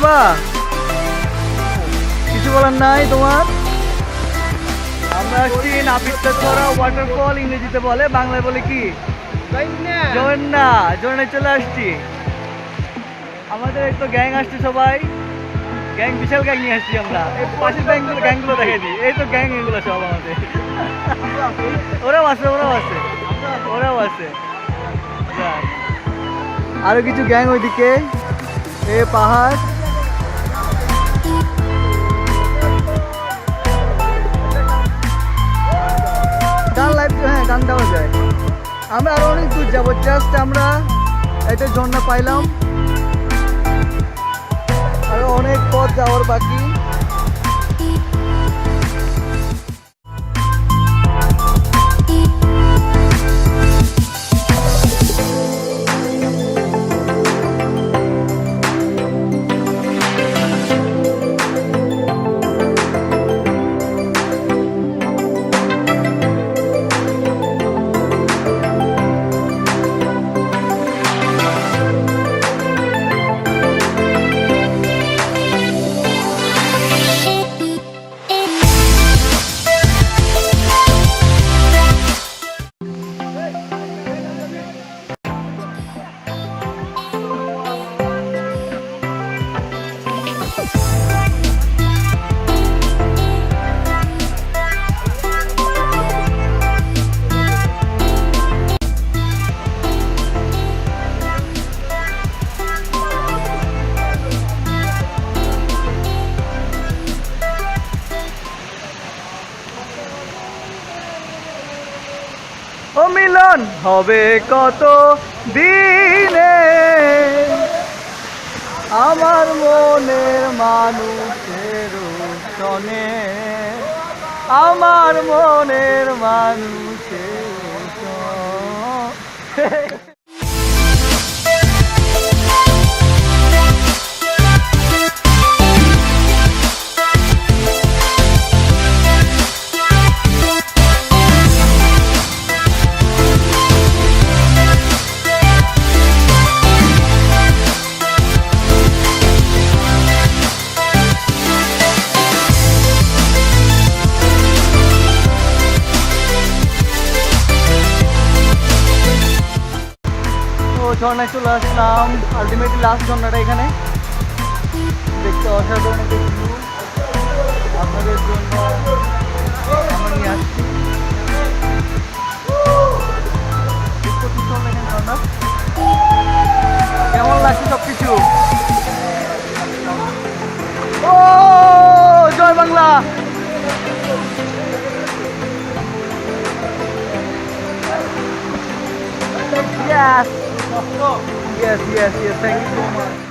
বলবা? কিছু বলার নাই তোমার? আমরা আসছি নাপিত্তাছড়া ওয়াটারফল, ইংরেজিতে বলে, বাংলায় বলে কি? ঝর্ণা। ঝর্ণায় চলে আসছি। আমাদের এই তো গ্যাং আসছে, সবাই গ্যাং, বিশাল গ্যাং নিয়ে আসছি আমরা। এই পাশের গ্যাংগুলো দেখে দিই, এই তো গ্যাং এগুলো সব আমাদের। ওরাও আছে, ওরাও আছে, ওরাও আছে। আরো কিছু গ্যাং ওইদিকে, এ পাহাড়। গান লাইভ, হ্যাঁ গান দেওয়া যায়। আমরা আরো অনেক দূর যাবো, জাস্ট আমরা একটা ঝর্ণা পাইলাম, আরো অনেক পথ যাওয়ার বাকি। ও মিলন হবে কত দিনে, আমার মনের মানুষের সনে, আমার মনের মানুষের সনে। ঝর্ণায় চলে আসলাম, আলটিমেটলি লাস্ট ঝর্ণাটা এখানে দেখতে অসাধারণ একটা ভিউ আপনাদের জন্য আমরা নিয়ে আসছি। ঝর্ণা কেমন লাগছে সব কিছু? ও জয় Bangla. Yes. Yes, thank you so much.